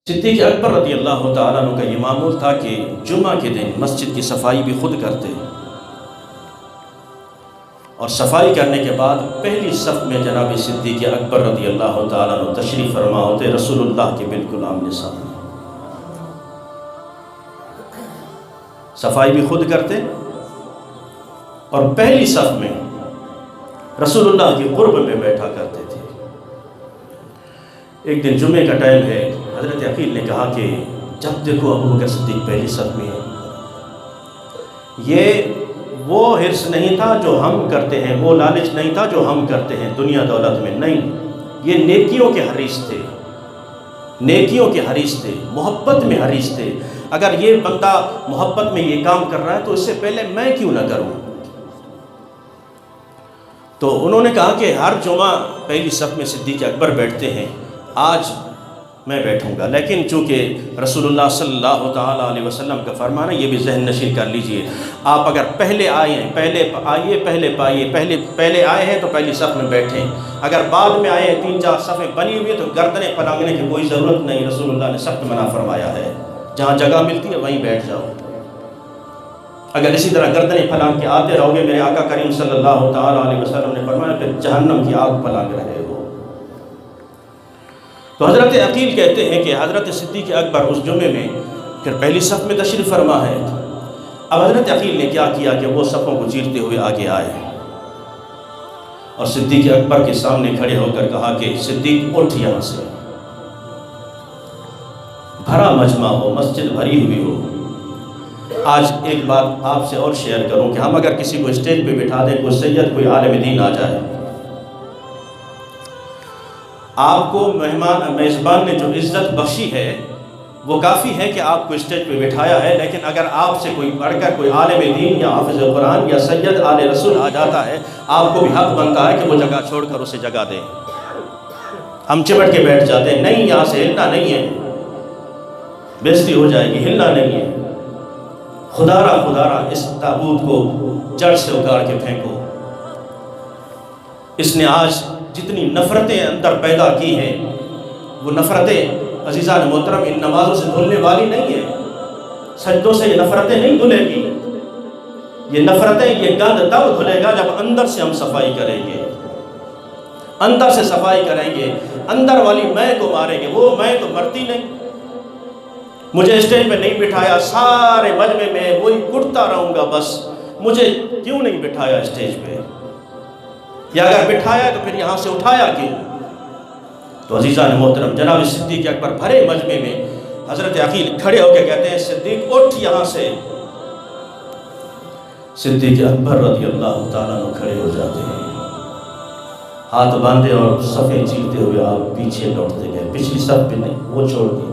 صدیق اکبر رضی اللہ تعالیٰ عنہ کا یہ معمول تھا کہ جمعہ کے دن مسجد کی صفائی بھی خود کرتے، اور صفائی کرنے کے بعد پہلی صف میں جناب صدیق اکبر رضی اللہ تعالیٰ عنہ تشریف فرما ہوتے رسول اللہ کے بالکل آمنے سامنے۔ صفائی بھی خود کرتے اور پہلی صف میں رسول اللہ کے قرب میں بیٹھا کرتے تھے۔ ایک دن جمعے کا ٹائم ہے، حضرت عقیل نے کہا کہ جب دیکھو ابو بکر صدیق پہلی صف میں ہے۔ یہ وہ حرص نہیں تھا جو ہم کرتے ہیں، وہ لالچ نہیں تھا جو ہم کرتے ہیں دنیا دولت میں، نہیں، یہ نیکیوں کے حریص تھے، نیکیوں کے حریص تھے، محبت میں حریص تھے۔ اگر یہ بندہ محبت میں یہ کام کر رہا ہے تو اس سے پہلے میں کیوں نہ کروں؟ تو انہوں نے کہا کہ ہر جمعہ پہلی صف میں صدیق اکبر بیٹھتے ہیں، آج میں بیٹھوں گا، لیکن چونکہ رسول اللہ صلی اللہ تعالیٰ علیہ وسلم کا فرمان ہے، یہ بھی ذہن نشین کر لیجئے، آپ اگر پہلے آئے ہیں، پہلے آئے ہیں تو پہلی صف میں بیٹھیں، اگر بعد میں آئے ہیں 3-4 صفیں بنی ہوئی ہیں تو گردنیں پھلانگنے کی کوئی ضرورت نہیں، رسول اللہ نے سخت منع فرمایا ہے، جہاں جگہ ملتی ہے وہیں بیٹھ جاؤ۔ اگر اسی طرح گردنیں پھلانگ کے آتے رہو گے، میرے آقا کریم صلی اللہ تعالیٰ علیہ وسلم نے فرمایا پھر جہنم کی آگ پھلانگ رہے ہو۔ تو حضرت عقیل کہتے ہیں کہ حضرت صدیق اکبر اس جمعے میں پھر پہلی صف میں تشریف فرما ہے۔ اب حضرت عقیل نے کیا کیا کہ وہ صفوں کو چیرتے ہوئے آگے آئے اور صدیق اکبر کے سامنے کھڑے ہو کر کہا کہ صدیق اٹھ یہاں سے، بھرا مجمع ہو، مسجد بھری ہوئی ہو۔ آج ایک بات آپ سے اور شیئر کروں کہ ہم اگر کسی کو اسٹیج پہ بٹھا دیں، کوئی سید کوئی عالم دین آ جائے، آپ کو میزبان نے جو عزت بخشی ہے وہ کافی ہے کہ آپ کو اسٹیج پہ بٹھایا ہے، لیکن اگر آپ سے کوئی بڑھ کر کوئی عالم دین یا حافظ قرآن یا سید آل رسول آ جاتا ہے، آپ کو بھی حق بنتا ہے کہ وہ جگہ چھوڑ کر اسے جگہ دیں۔ ہم چمٹ کے بیٹھ جاتے ہیں، نہیں یہاں سے ہلنا نہیں ہے، بےزتی ہو جائے گی، ہلنا نہیں ہے، خدا اس تابوت کو جڑ سے اکھاڑ کے پھینکو۔ اس نے آج جتنی نفرتیں اندر پیدا کی ہیں، وہ نفرتیں عزیزان محترم ان نمازوں سے دھلنے والی نہیں ہیں، سجدوں سے یہ نفرتیں نہیں دھلے گی، یہ نفرتیں، یہ گند تب دھلے گا جب اندر سے ہم صفائی کریں گے، اندر سے صفائی کریں گے، اندر والی میں کو ماریں گے۔ وہ میں تو مرتی نہیں، مجھے اسٹیج پہ نہیں بٹھایا، سارے مجمع میں وہی کٹتا رہوں گا، بس مجھے کیوں نہیں بٹھایا اسٹیج پہ، یا اگر بٹھایا تو پھر یہاں سے اٹھایا کیوں؟ تو عزیزان محترم جناب صدیق اکبر بھرے مجمع میں حضرت عقیل کھڑے ہو کے کہتے ہیں صدیق اٹھ یہاں سے۔ صدیق اکبر رضی اللہ تعالیٰ عنہ کھڑے ہو جاتے ہیں، ہاتھ باندھے اور صفیں چیرتے ہوئے آپ پیچھے لوٹتے گئے، پچھلی صف پہ نہیں، وہ چھوڑ دی،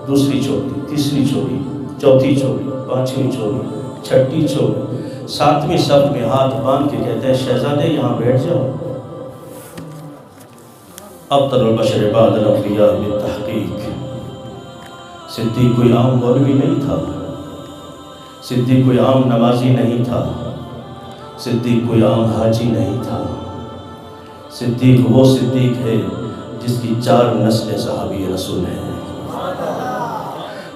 دوسری چھوڑ دی، تیسری چھوڑی، چوتھی چھوڑی، پانچویں چھوڑی، چھٹی چھوڑی، 7ویں صف میں ہاتھ باندھ کے کہتے ہیں شہزادے یہاں بیٹھ جاؤ۔ افضل البشر بعد الانبیاء بالتحقیق، صدیق کوئی عام مولوی نہیں تھا، صدیق کوئی عام نمازی نہیں تھا، صدیق کوئی عام حاجی نہیں تھا، صدیق وہ صدیق ہے جس کی 4 نسلیں صحابی رسول ہیں،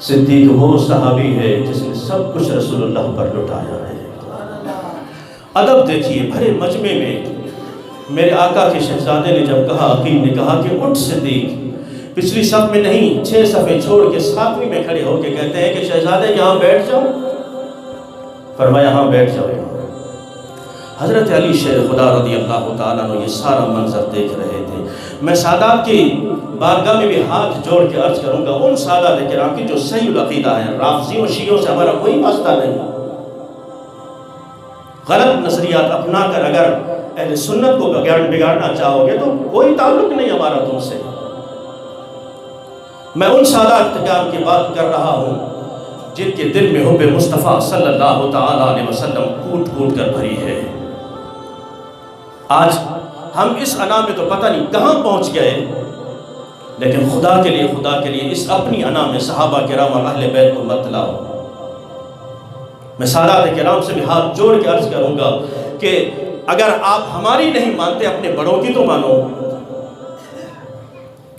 صدیق وہ صحابی ہے جس نے سب کچھ رسول اللہ پر لٹایا ہے۔ ادب دیکھیے، بھرے مجمع میں میرے آقا کے شہزادے نے جب کہا، عقیل نے کہا کہ اٹھ صدیق، پچھلی صف میں نہیں 6 صفیں چھوڑ کے 7ویں میں کھڑے ہو کے کہتے ہیں کہ شہزادے یہاں بیٹھ جاؤ، فرمایا ہاں بیٹھ جاؤ یہاں۔ حضرت علی شیر خدا رضی اللہ تعالیٰ عنہ یہ سارا منظر دیکھ رہے تھے۔ میں سادات کی بارگاہ میں بھی ہاتھ جوڑ کے عرض کروں گا ان سادات کرام کی جو صحیح العقیدہ ہیں، رافضیوں شیعوں سے ہمارا کوئی واسطہ نہیں، غلط نظریات اپنا کر اگر اہل سنت کو بگاڑنا چاہو گے تو کوئی تعلق نہیں ہمارا تم سے۔ میں ان سادات کرام کی بات کر رہا ہوں جن کے دل میں حب مصطفیٰ صلی اللہ تعالیٰ علیہ وسلم کوٹ کوٹ کر بھری ہے۔ آج ہم اس انا میں تو پتہ نہیں کہاں پہنچ گئے، لیکن خدا کے لیے اس اپنی انا میں صحابہ کرام اور اہل بیت کو مت لاؤ۔ میں سادات کرام سے بھی ہاتھ جوڑ کے عرض کروں گا کہ اگر آپ ہماری نہیں مانتے اپنے بڑوں کی تو مانو،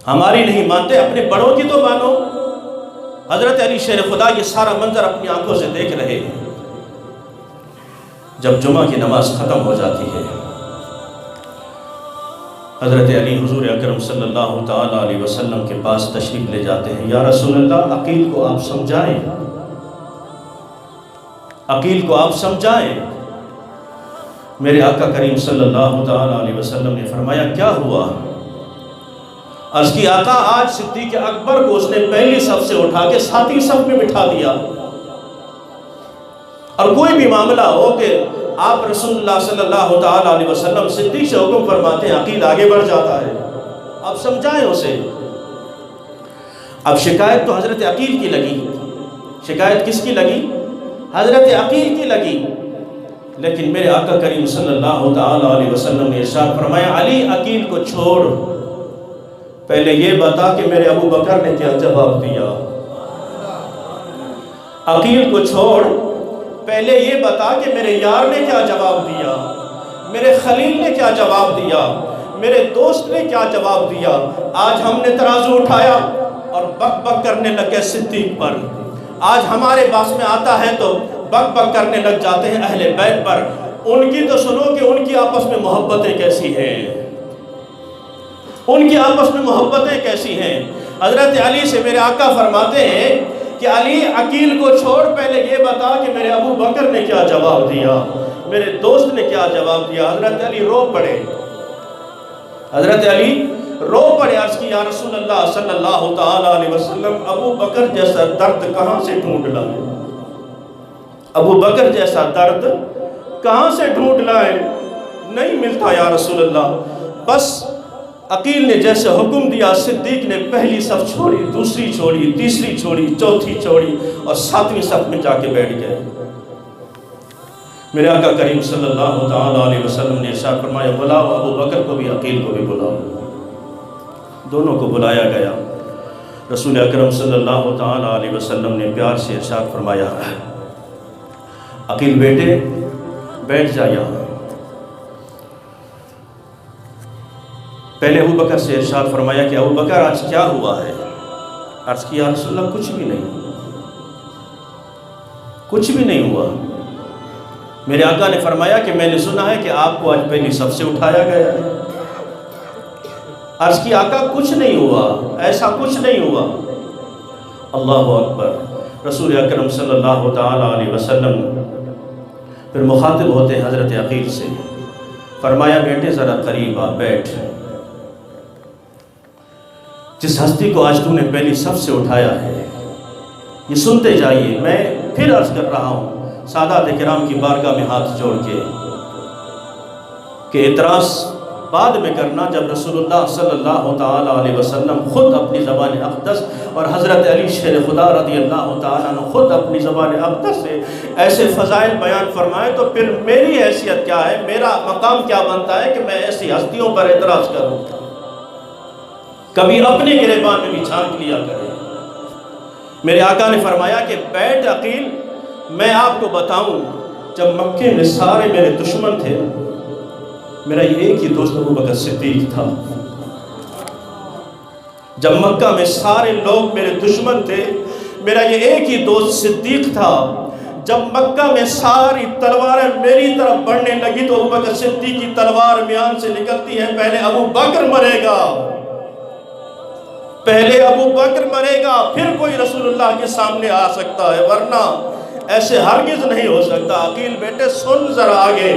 ہماری نہیں مانتے اپنے بڑوں کی تو مانو۔ حضرت علی شیر خدا یہ سارا منظر اپنی آنکھوں سے دیکھ رہے ہیں۔ جب جمعہ کی نماز ختم ہو جاتی ہے، حضرت علی حضور اکرم صلی اللہ تعالیٰ علیہ وسلم کے پاس تشریف لے جاتے ہیں۔ یا رسول اللہ، عقیل کو آپ سمجھائیں، عقیل کو آپ سمجھائیں۔ میرے آقا کریم صلی اللہ تعالیٰ علیہ وسلم نے فرمایا، کیا ہوا؟ عرض کی، آقا آج صدیق اکبر کو اس نے پہلی صف سے اٹھا کے 7ویں صف میں بٹھا دیا، اور کوئی بھی معاملہ ہو کہ آپ رسول اللہ صلی اللہ تعالیٰ علیہ وسلم صدیق سے حکم فرماتے ہیں، عقیل آگے بڑھ جاتا ہے، آپ سمجھائیں اسے۔ اب شکایت تو حضرت عقیل کی لگی، شکایت کس کی لگی؟ حضرت عقیل کی لگی۔ لیکن میرے آقا کریم صلی اللہ تعالیٰ علیہ وسلم نے ارشاد فرمایا، علی عقیل کو چھوڑ، پہلے یہ بتا کہ میرے ابو بکر نے کیا جواب دیا۔ عقیل کو چھوڑ، پہلے یہ بتا کہ میرے یار نے کیا جواب دیا، میرے خلیل نے کیا جواب دیا، میرے دوست نے کیا جواب دیا۔ آج ہم نے ترازو اٹھایا اور بک بک کرنے لگے صدیق پر، آج ہمارے پاس میں آتا ہے تو بک بک کرنے لگ جاتے ہیں اہل بیت پر۔ ان کی تو سنو کہ ان کی آپس میں محبتیں کیسی ہیں، ان کی آپس میں محبتیں کیسی ہیں۔ حضرت علی سے میرے آقا فرماتے ہیں کہ علی عقیل کو چھوڑ، پہلے یہ بتا کہ میرے ابو بکر نے کیا جواب دیا، میرے دوست نے کیا جواب دیا۔ حضرت علی رو پڑے، حضرت علی رو پڑے، عرض کی، یا رسول اللہ صلی اللہ تعالیٰ علیہ وسلم، ابو بکر جیسا درد کہاں سے ڈھونڈ لائے، ابو بکر جیسا درد کہاں سے ڈھونڈ لائے، نہیں ملتا یا رسول اللہ۔ بس عقیل نے جیسے حکم دیا، صدیق نے پہلی صف چھوڑی، دوسری چھوڑی، تیسری چھوڑی، چوتھی چھوڑی، اور 7ویں صف میں جا کے بیٹھ گئے۔ میرے آقا کریم صلی اللہ تعالیٰ علیہ وسلم نے ارشاد فرمایا، بلاؤ ابو بکر کو بھی، عقیل کو بھی بلاؤ۔ دونوں کو بلایا گیا۔ رسول اکرم صلی اللہ تعالیٰ علیہ وسلم نے پیار سے ارشاد فرمایا، عقیل بیٹے بیٹھ جا یہاں۔ پہلے ابو بکر سے ارشاد فرمایا کہ ابو بکر آج کیا ہوا ہے؟ عرض کیا، رسول اللہ کچھ بھی نہیں، کچھ بھی نہیں ہوا۔ میرے آقا نے فرمایا کہ میں نے سنا ہے کہ آپ کو آج پہلی صف سے اٹھایا گیا ہے۔ عرض کی، آقا کچھ نہیں ہوا، ایسا کچھ نہیں ہوا۔ اللہ اکبر۔ رسول اکرم صلی اللہ تعالیٰ علیہ وسلم پھر مخاطب ہوتے ہیں حضرت عقیل سے، فرمایا، بیٹے ذرا قریب آ، بیٹھ۔ جس ہستی کو آج تو نے پہلی صف سے اٹھایا ہے، یہ سنتے جائیے۔ میں پھر عرض کر رہا ہوں سادات کرام کی بارگاہ میں ہاتھ جوڑ کے کہ اعتراض بعد میں کرنا، جب رسول اللہ صلی اللہ تعالیٰ علیہ وسلم خود اپنی زبان اقدس اور حضرت علی شیر خدا رضی اللہ تعالیٰ عنہ خود اپنی زبان اقدس سے ایسے فضائل بیان فرمائے، تو پھر میری حیثیت کیا ہے، میرا مقام کیا بنتا ہے کہ میں ایسی ہستیوں پر اعتراض کروں؟ کبھی اپنے گریبان میں بھی چھانٹ لیا کرے۔ میرے آقا نے فرمایا کہ بیٹھ عقیل، میں آپ کو بتاؤں، جب مکے میں سارے میرے دشمن تھے، میرا یہ ایک ہی دوست ابو بکر صدیق تھا۔ جب مکہ میں سارے لوگ میرے دشمن تھے، میرا یہ ایک ہی دوست صدیق تھا۔ جب مکہ میں ساری تلواریں میری طرف بڑھنے لگی تو ابو بکر صدیق کی تلوار میان سے نکلتی ہے، پہلے ابو بکر مرے گا، پہلے ابو بکر مرے گا، پھر کوئی رسول اللہ کے سامنے آ سکتا ہے، ورنہ ایسے ہرگز نہیں ہو سکتا۔ عقیل بیٹے سن ذرا آگے،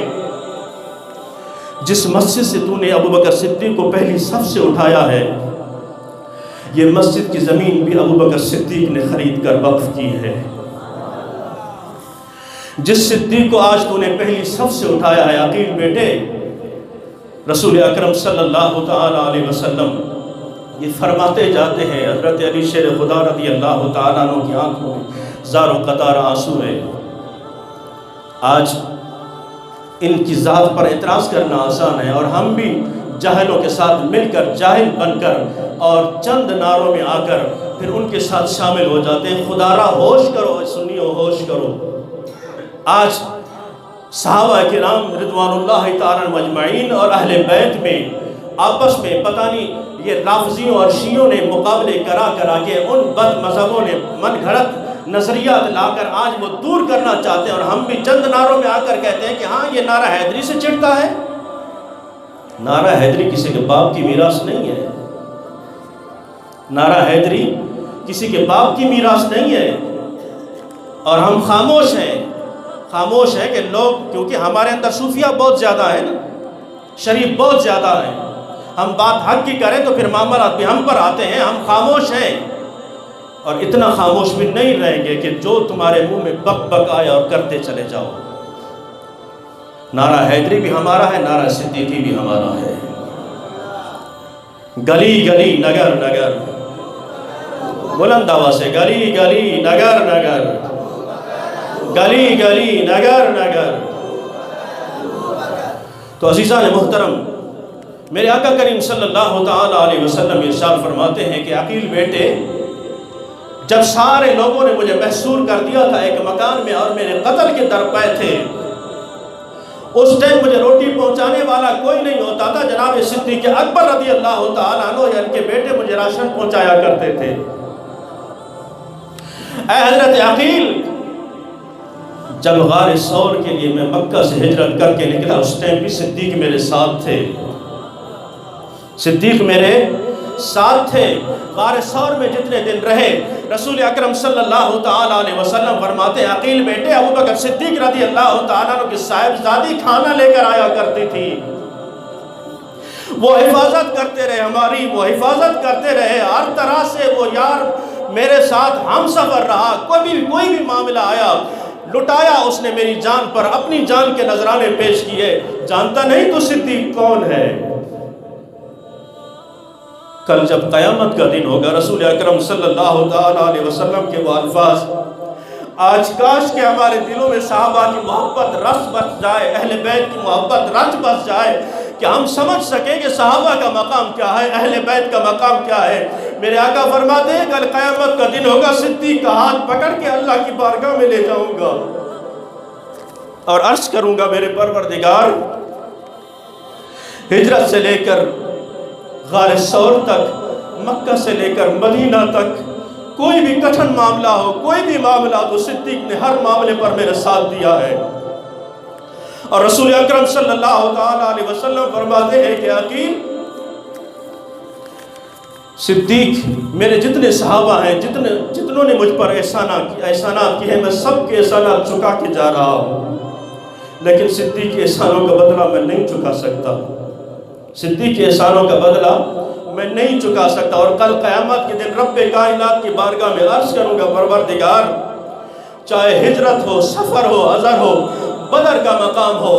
جس مسجد سے تو نے ابو بکر صدیق کو پہلی صف سے اٹھایا ہے، یہ مسجد کی زمین بھی ابو بکر صدیق نے خرید کر وقف کی ہے۔ جس صدیق کو آج تو نے پہلی صف سے اٹھایا ہے، عقیل بیٹے، رسول اکرم صلی اللہ تعالیٰ علیہ وسلم یہ فرماتے جاتے ہیں، حضرت علی شیر خدا رضی اللہ تعالیٰ عنہ کی آنکھوں میں زار و قطار آنسو ہے۔ آج ان کی ذات پر اعتراض کرنا آسان ہے، اور ہم بھی جاہلوں کے ساتھ مل کر، جاہل بن کر اور چند نعروں میں آ کر پھر ان کے ساتھ شامل ہو جاتے ہیں۔ خدا را ہوش کرو سنیو، ہوش کرو۔ آج صحابہ کرام رضوان اللہ تعالیٰ مجمعین اور اہل بیت میں آپس میں پتہ نہیں یہ رافضیوں اور شیعوں نے مقابلے کرا کے ان بد مذہبوں نے من گھڑت نظریات لا کر آج وہ دور کرنا چاہتے ہیں، اور ہم بھی چند نعروں میں آ کر کہتے ہیں کہ ہاں یہ نعرہ حیدری سے چڑھتا ہے۔ نعرہ حیدری کسی کے باپ کی میراث نہیں ہے، نعرہ حیدری کسی کے باپ کی میراث نہیں ہے، اور ہم خاموش ہیں کہ لوگ، کیونکہ ہمارے اندر صوفیہ بہت زیادہ ہے نا، شریف بہت زیادہ ہے، ہم بات حق کی کریں تو پھر معاملات بھی ہم پر آتے ہیں۔ ہم خاموش ہیں، اور اتنا خاموش بھی نہیں رہیں گے کہ جو تمہارے منہ میں بک بک آئے اور کرتے چلے جاؤ۔ نعرہ حیدری بھی ہمارا ہے، نعرہ صدیقی بھی ہمارا ہے۔ گلی گلی نگر نگر، بلند آواز سے گلی گلی نگر نگر، گلی گلی نگر نگر۔ تو عزیزان محترم، میرے آقا کریم صلی اللہ تعالیٰ علیہ وسلم ارشاد فرماتے ہیں کہ عقیل بیٹے، جب سارے لوگوں نے مجھے محصور کر دیا تھا ایک مکان میں اور میرے قتل کے درپے تھے، اس ٹائم مجھے روٹی پہنچانے والا کوئی نہیں ہوتا تھا، جناب صدیق اکبر رضی اللہ تعالیٰ عنہ یا ان کے بیٹے مجھے راشن پہنچایا کرتے تھے۔ اے حضرت عقیل، جب غار ثور کے لیے میں مکہ سے ہجرت کر کے نکلا، اس ٹائم بھی صدیق میرے ساتھ تھے، صدیق میرے ساتھ تھے۔ غار ثور میں جتنے دن رہے، رسول اکرم صلی اللہ تعالیٰ علیہ وسلم فرماتے ہیں عقیل بیٹے، ابو بکر صدیق رضی اللہ تعالیٰ عنہ کی صاحبزادی کھانا لے کر آیا کرتی تھی، وہ حفاظت کرتے رہے ہماری، وہ حفاظت کرتے رہے، ہر طرح سے وہ یار میرے ساتھ ہم سفر رہا، کوئی بھی معاملہ آیا لٹایا اس نے میری جان پر، اپنی جان کے نذرانے پیش کیے۔ جانتا نہیں تو صدیق کون ہے؟ کل جب قیامت کا دن ہوگا، رسول اکرم صلی اللہ تعالیٰ علیہ وسلم کے وہ الفاظ، آج کاش کہ ہمارے دلوں میں صحابہ کی محبت رس بس جائے، اہل بیت کی محبت رچ بس جائے، کہ ہم سمجھ سکیں کہ صحابہ کا مقام کیا ہے، اہل بیت کا مقام کیا ہے۔ میرے آقا فرماتے ہیں کل قیامت کا دن ہوگا، صدیق کا ہاتھ پکڑ کے اللہ کی بارگاہ میں لے جاؤں گا اور عرض کروں گا، میرے پروردگار، ہجرت سے لے کر غار ثور تک، مکہ سے لے کر مدینہ تک، کوئی بھی کٹھن معاملہ ہو، کوئی بھی معاملہ تو صدیق نے ہر معاملے پر میرے ساتھ دیا ہے۔ اور رسول اکرم صلی اللہ تعالیٰ علیہ وسلم فرماتے ہیں کہ عقیل، صدیق میرے جتنے صحابہ ہیں، جتنوں نے مجھ پر احسانات کیے ہیں، میں سب کے احسانات چکا کے جا رہا ہوں، لیکن صدیق کے احسانوں کا بدلہ میں نہیں چکا سکتا، صدیق کے احسانوں کا بدلہ میں نہیں چکا سکتا۔ اور کل قیامت کے دن رب کائنات کی بارگاہ میں عرض کروں گا، پروردگار، چاہے ہجرت ہو، سفر ہو، عذر ہو، بدر کا مقام ہو،